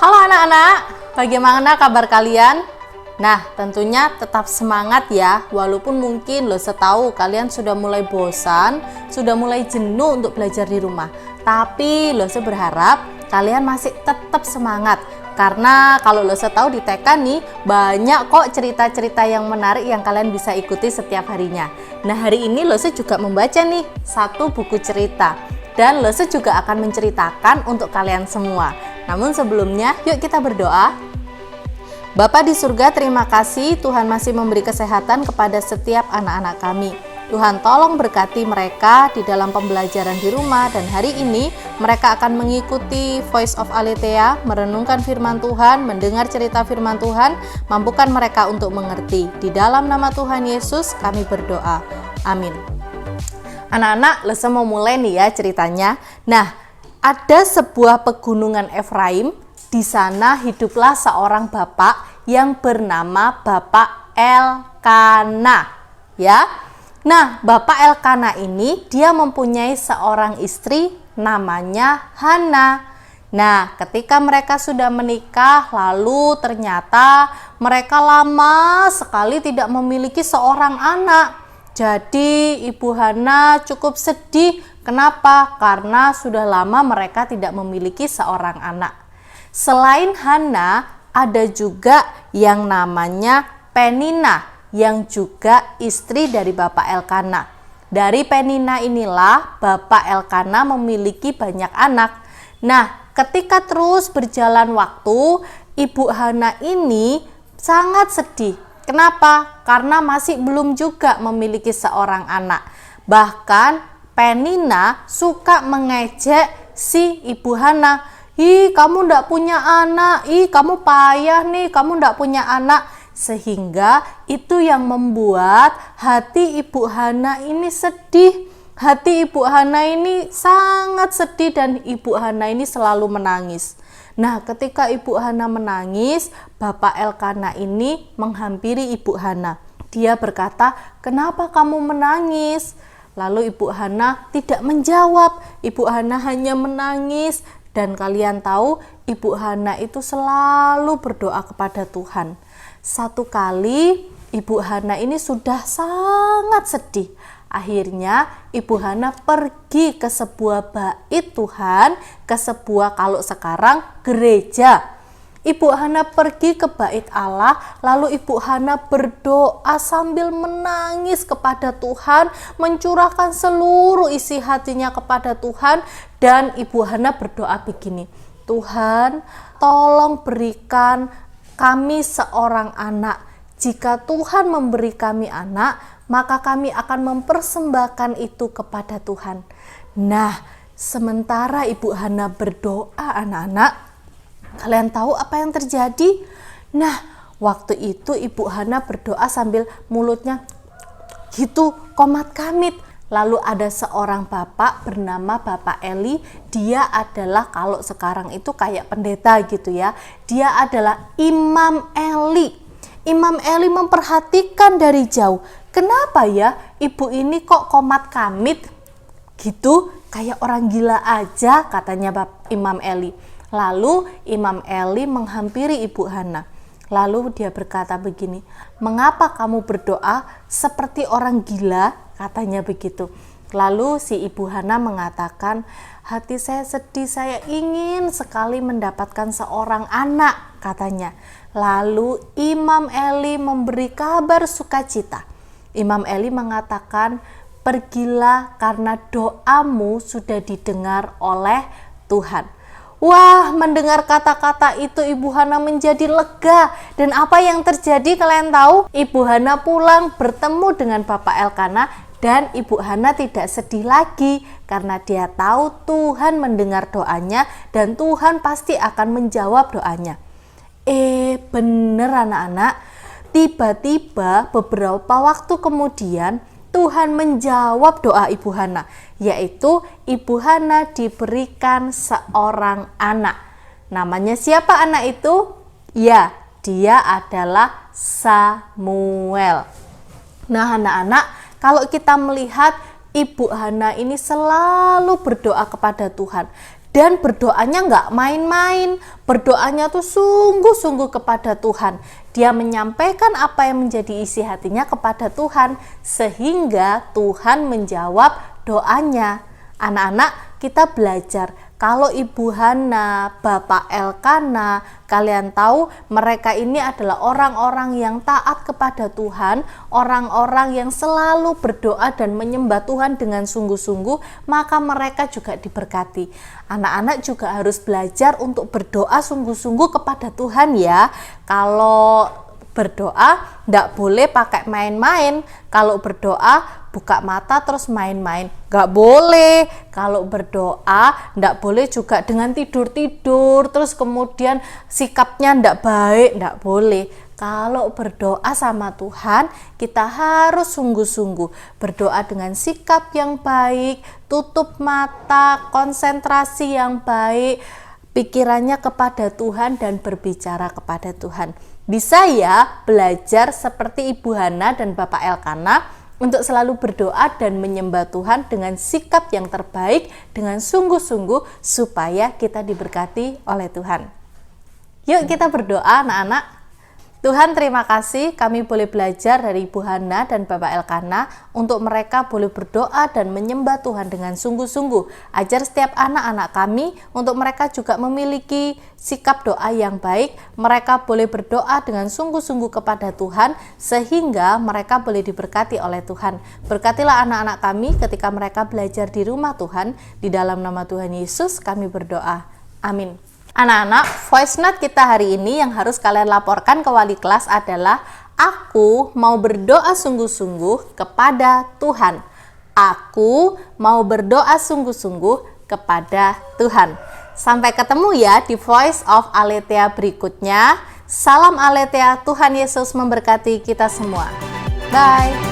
Halo anak-anak, bagaimana kabar kalian? Nah, tentunya tetap semangat ya, walaupun mungkin setahu kalian sudah mulai bosan, sudah mulai jenuh untuk belajar di rumah. Tapi berharap kalian masih tetap semangat, karena kalau setahu di TK nih, banyak kok cerita-cerita yang menarik yang kalian bisa ikuti setiap harinya. Nah, hari ini juga membaca nih satu buku cerita, dan juga akan menceritakan untuk kalian semua. Namun sebelumnya, yuk kita berdoa. Bapa di surga, terima kasih Tuhan masih memberi kesehatan kepada setiap anak-anak kami. Tuhan tolong berkati mereka di dalam pembelajaran di rumah, dan hari ini mereka akan mengikuti Voice of Aletheia, merenungkan firman Tuhan, mendengar cerita firman Tuhan, mampukan mereka untuk mengerti. Di dalam nama Tuhan Yesus kami berdoa. Amin. Anak-anak, mau mulai nih ya ceritanya. Nah, ada sebuah pegunungan Efraim. Di sana hiduplah seorang bapak yang bernama Bapak Elkana, ya. Nah, Bapak Elkana ini dia mempunyai seorang istri namanya Hana. Nah, ketika mereka sudah menikah, lalu ternyata mereka lama sekali tidak memiliki seorang anak. Jadi Ibu Hana cukup sedih. Kenapa? Karena sudah lama mereka tidak memiliki seorang anak. Selain Hana, ada juga yang namanya Penina, yang juga istri dari Bapak Elkana. Dari Penina inilah Bapak Elkana memiliki banyak anak. Nah, ketika terus berjalan waktu, Ibu Hana ini sangat sedih. Kenapa? Karena masih belum juga memiliki seorang anak. Bahkan Penina suka mengejek si Ibu Hana. Ih, kamu ndak punya anak, ih kamu payah nih, kamu ndak punya anak. Sehingga itu yang membuat hati Ibu Hana ini sedih. Hati Ibu Hana ini sangat sedih dan Ibu Hana ini selalu menangis. Nah, ketika Ibu Hana menangis, Bapak Elkana ini menghampiri Ibu Hana. Dia berkata, "Kenapa kamu menangis?" Lalu Ibu Hana tidak menjawab. Ibu Hana hanya menangis. Dan kalian tahu, Ibu Hana itu selalu berdoa kepada Tuhan. Satu kali Ibu Hana ini sudah sangat sedih. Akhirnya Ibu Hana pergi ke sebuah bait Tuhan, ke sebuah kalau sekarang gereja. Ibu Hana pergi ke bait Allah, lalu Ibu Hana berdoa sambil menangis kepada Tuhan, mencurahkan seluruh isi hatinya kepada Tuhan, dan Ibu Hana berdoa begini, "Tuhan, tolong berikan kami seorang anak. Jika Tuhan memberi kami anak, maka kami akan mempersembahkan itu kepada Tuhan." Nah, sementara Ibu Hana berdoa, anak-anak, kalian tahu apa yang terjadi? Nah, waktu itu Ibu Hana berdoa sambil mulutnya gitu komat kamit. Lalu ada seorang bapak bernama Bapak Eli. Dia adalah kalau sekarang itu kayak pendeta gitu ya. Dia adalah Imam Eli. Imam Eli memperhatikan dari jauh. Kenapa ya ibu ini kok komat kamit gitu? Kayak orang gila aja, katanya Imam Eli. Lalu Imam Eli menghampiri Ibu Hana. Lalu dia berkata begini, "Mengapa kamu berdoa seperti orang gila?" katanya begitu. Lalu si Ibu Hana mengatakan, "Hati saya sedih, saya ingin sekali mendapatkan seorang anak," katanya. Lalu Imam Eli memberi kabar sukacita. Imam Eli mengatakan, "Pergilah karena doamu sudah didengar oleh Tuhan." Wah, mendengar kata-kata itu Ibu Hana menjadi lega. Dan apa yang terjadi kalian tahu? Ibu Hana pulang bertemu dengan Bapak Elkana, dan Ibu Hana tidak sedih lagi karena dia tahu Tuhan mendengar doanya dan Tuhan pasti akan menjawab doanya. Bener anak-anak, tiba-tiba beberapa waktu kemudian Tuhan menjawab doa Ibu Hana, yaitu Ibu Hana diberikan seorang anak. Namanya siapa anak itu? Ya, dia adalah Samuel. Nah, anak-anak, kalau kita melihat Ibu Hana ini selalu berdoa kepada Tuhan. Dan berdoanya nggak main-main, berdoanya tuh sungguh-sungguh kepada Tuhan. Dia menyampaikan apa yang menjadi isi hatinya kepada Tuhan, sehingga Tuhan menjawab doanya. Anak-anak, kita belajar. Kalau Ibu Hana, Bapak Elkana, kalian tahu mereka ini adalah orang-orang yang taat kepada Tuhan, orang-orang yang selalu berdoa dan menyembah Tuhan dengan sungguh-sungguh, maka mereka juga diberkati. Anak-anak juga harus belajar untuk berdoa sungguh-sungguh kepada Tuhan ya. Kalau berdoa nggak boleh pakai main-main. Kalau berdoa buka mata terus main-main, nggak boleh. Kalau berdoa nggak boleh juga dengan tidur-tidur terus kemudian sikapnya nggak baik, nggak boleh. Kalau berdoa sama Tuhan, kita harus sungguh-sungguh berdoa dengan sikap yang baik, tutup mata, konsentrasi yang baik, pikirannya kepada Tuhan dan berbicara kepada Tuhan. Bisa ya belajar seperti Ibu Hana dan Bapak Elkana untuk selalu berdoa dan menyembah Tuhan dengan sikap yang terbaik, dengan sungguh-sungguh supaya kita diberkati oleh Tuhan. Yuk kita berdoa anak-anak. Tuhan, terima kasih kami boleh belajar dari Ibu Hana dan Bapak Elkana untuk mereka boleh berdoa dan menyembah Tuhan dengan sungguh-sungguh. Ajar setiap anak-anak kami untuk mereka juga memiliki sikap doa yang baik. Mereka boleh berdoa dengan sungguh-sungguh kepada Tuhan sehingga mereka boleh diberkati oleh Tuhan. Berkatilah anak-anak kami ketika mereka belajar di rumah Tuhan. Di dalam nama Tuhan Yesus kami berdoa. Amin. Anak-anak, voice note kita hari ini yang harus kalian laporkan ke wali kelas adalah aku mau berdoa sungguh-sungguh kepada Tuhan. Aku mau berdoa sungguh-sungguh kepada Tuhan. Sampai ketemu ya di Voice of Aletheia berikutnya. Salam Aletheia, Tuhan Yesus memberkati kita semua. Bye.